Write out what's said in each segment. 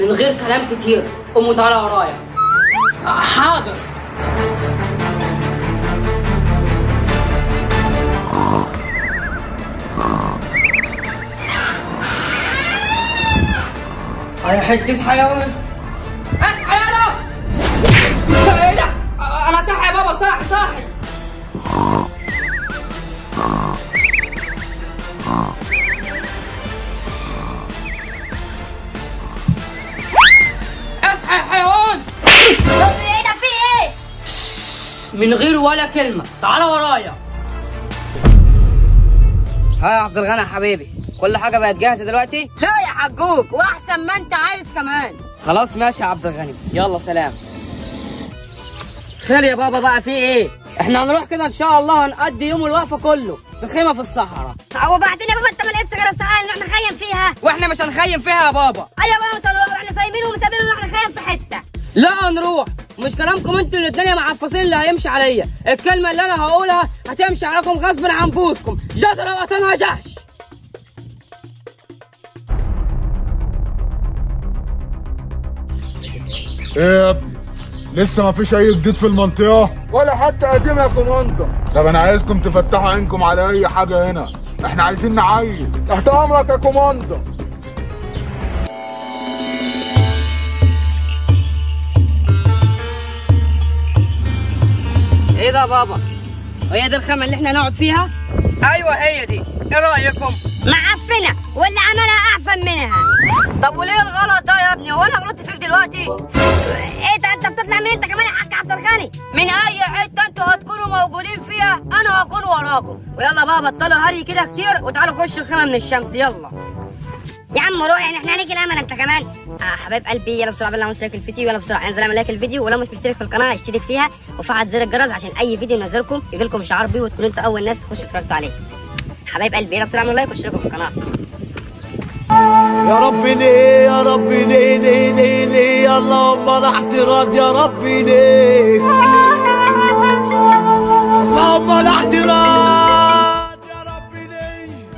من غير كلام كتير، قوموا تعالى ورايا. حاضر. يا حتة حيوان. اصحى يلا. ايه ده؟ انا صاحي يا بابا، صاحي. اصحى يا حيوان. ايه ده، في ايه؟ من غير ولا كلمة، تعالى ورايا. ها يا عبد الغني حبيبي، كل حاجة بقت جاهزة دلوقتي؟ لا يا حجوج، واحسن ما انت عايز كمان. خلاص ماشي يا عبد الغني، يلا سلام. خير يا بابا، بقى في ايه؟ احنا هنروح كده ان شاء الله، هنقضي يوم الوقفة كله في خيمة في الصحراء. وبعدين يا بابا انت ما لقيتش غير الصحراء اللي احنا نخيم فيها؟ واحنا مش هنخيم فيها يا بابا. ايوه يا بابا، مش هنروح واحنا صايمين ومسافرين ان احنا نخيم في حتة. لا هنروح، مش كلامكم انتوا اللي الدنيا معفصين اللي هيمشي عليا، الكلمة اللي انا هقولها هتمشي عليكم غصب عن بوسكم. جزرة وطنها جحش. ايه يا ابني؟ لسه ما فيش اي جديد في المنطقة؟ ولا حتى قديم يا كوماندا. طب انا عايزكم تفتحوا عينكم على اي حاجة هنا، احنا عايزين نعين. تحت امرك يا كوماندا. ايه ده يا بابا؟ هي دي الخيمة اللي احنا نقعد فيها؟ ايوه هي دي، ايه رأيكم؟ معفنة واللي عملها اعفن منها. طب وليه الغلط ده يا ابني؟ هو انا غلطت فيك دلوقتي؟ ايه ده، انت بتطلع مين انت كمان يا حاج عبد الغني؟ من اي حته انتوا هتكونوا موجودين فيها انا هكون وراكم. ويلا بقى بطلوا هري كده كتير وتعالوا خشوا الخيمه من الشمس، يلا. يا عم روح، يعني احنا هنيجي الامل انت كمان. حبايب قلبي، يلا بسرعه بالله مشترك في الفيديو، يلا بسرعه انزل اعمل لايك الفيديو، ولو مش مشترك في القناه اشترك فيها وفعل زر الجرس عشان اي فيديو ينزلكم يجيلكم شعار بيه وتكونوا انتوا اول ناس تخشوا تتفرجوا عليه. حبايب قلبي يلا بسرعه اعملوا لايك واشتركوا في القناه. يا ربي ليه، يا ربي ليه ليه ليه ليه، اللهم لا اعتراض يا ربي ليه، اللهم لا اعتراض يا ربي ليه.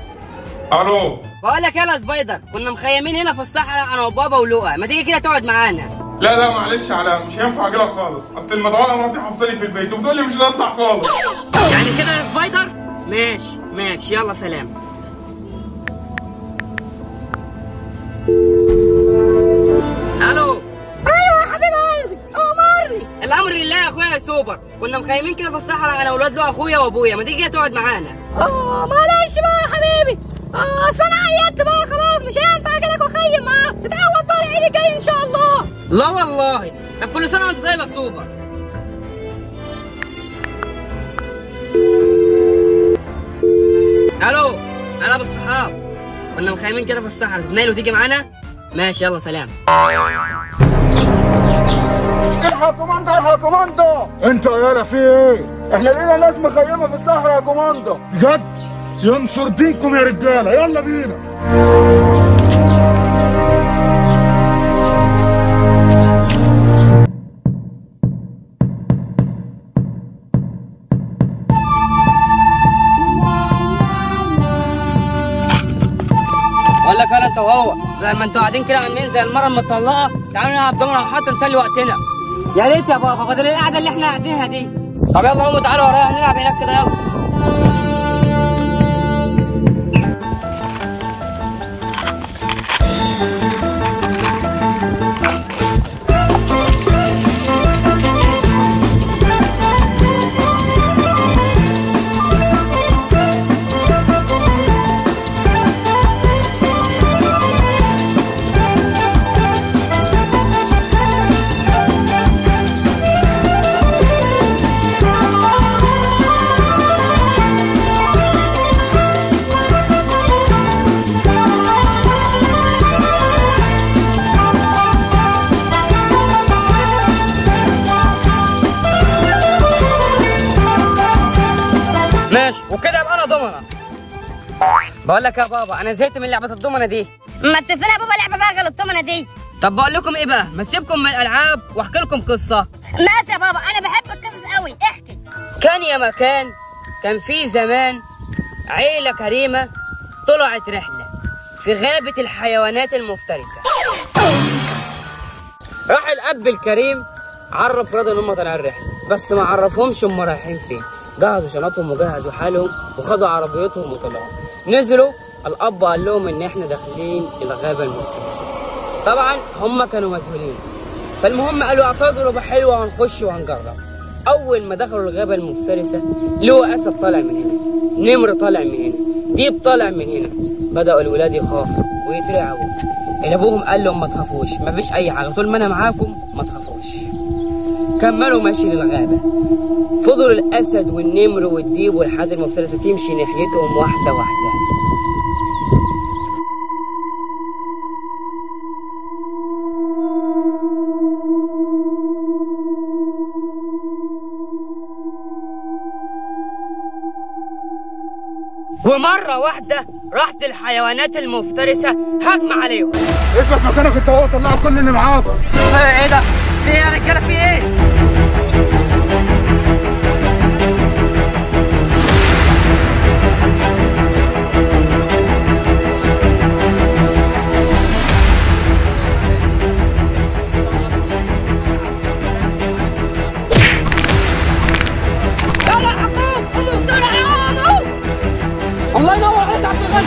الو، بقول لك يلا يا سبايدر، كنا مخيمين هنا في الصحراء انا وبابا ولؤى، ما تيجي كده تقعد معانا؟ لا معلش علاء، مش هينفع اجيلك خالص، اصل المدعوه مراتي حافظاني في البيت وبتقول لي مش هنطلع خالص. يعني كده يا سبايدر؟ ماشي يلا سلام. الو. ايوه يا حبيب قلبي، امرني. الامر لله يا اخويا يا سوبر، كنا مخيمين كده في الصحراء انا واولاد له اخويا وابويا، ما تيجي كده تقعد معانا؟ معلش بقى يا حبيبي، اصل انا عيطت بقى خلاص، مش هينفع اجيلك واخيم معاك، تتعود بقى العيد الجاي ان شاء الله. لا والله. طب كل سنه وانت طيب يا سوبر. الو، انا ابو الصحاب، كنا مخيمين كده في الصحراء، تتنقل وتيجي معانا؟ ماشي يلا سلام. الحق يا كوماندا، الحق يا كوماندا. انت يالا في ايه؟ احنا لقينا ناس مخيمه في الصحراء يا كوماندا. بجد؟ ينصر دينكم يا رجاله، يلا بينا. اقول لك يلا انت وهو، بدل ما انتوا قاعدين كده عاملين زي المره المطلقه، تعالوا نلعب دومنه وحتى نسلي وقتنا. يا ريت يا بابا، بدل القعده اللي احنا قاعدينها دي. طب يلا قوموا تعالوا ورايا هنلعب هناك كده، يلا. ماشي، وكده يبقى انا ضمنه. بقول لك يا بابا، انا زهقت من لعبه الضمنه دي. ما تسيب لها بابا لعبه بقى غير الضمنه دي. طب بقول لكم ايه بقى، ما تسيبكم من الالعاب واحكي لكم قصه. ماشي يا بابا، انا بحب القصص قوي، احكي. كان يا مكان، كان في زمان عيله كريمه طلعت رحله في غابه الحيوانات المفترسه. راح الاب الكريم عرف رضا ان هم طالعين رحله، بس ما عرفهمش هم رايحين فين. جهزوا شنطهم وجهزوا حالهم وخدوا عربيتهم وطلعوا. نزلوا، الاب قال لهم ان احنا داخلين الغابه المفترسه. طبعا هم كانوا مسؤولين، فالمهم قالوا اعتذروا بحلوه وهنخش وهنجرب. اول ما دخلوا الغابه المفترسه لقوا اسد طالع من هنا، نمر طالع من هنا، ديب طالع من هنا. بداوا الولاد يخافوا ويترعبوا. ابوهم قال لهم ما تخافوش، مفيش اي حاجه، طول ما انا معاكم ما تخافوش. كملوا ماشي للغابه. فضلوا الاسد والنمر والديب والحياه المفترسه تمشي ناحيتهم واحده واحده. ومرة واحدة راحت الحيوانات المفترسة هجمة عليهم. اثبت مكانك انت وهو، طلعوا كل اللي معاكم. ايه ده؟ في ايه يا رجالة؟ في ايه؟ يلا يا حقوق، قوموا بسرعة يا قوموا! الله ينور عليك يا عبد الغني.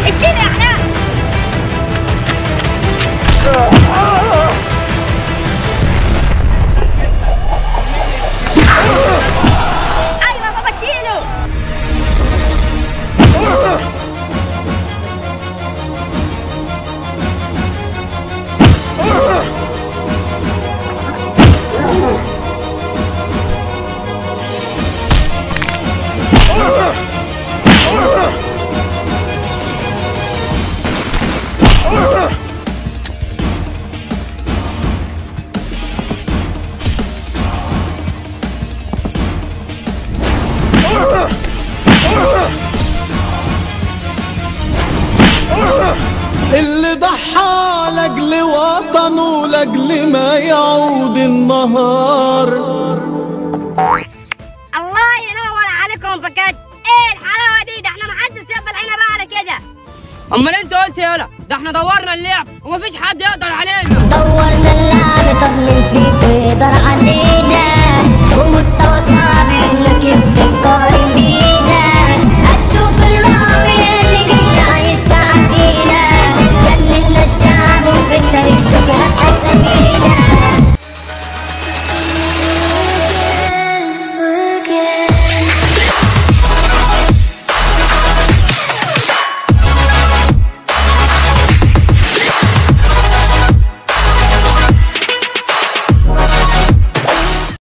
اديني يا علاء. ايوه بابا اديله. اللي ضحى لاجل وطنه لاجل ما يعود النهار. الله ينور عليكم بجد. ايه الحلاوه دي؟ ده احنا محدش يقبل علينا بقى على كده. امال انت قلت يالا؟ ده احنا دورنا اللعب ومفيش حد يقدر علينا. دورنا اللعب، طب مين فيكم يقدر علينا؟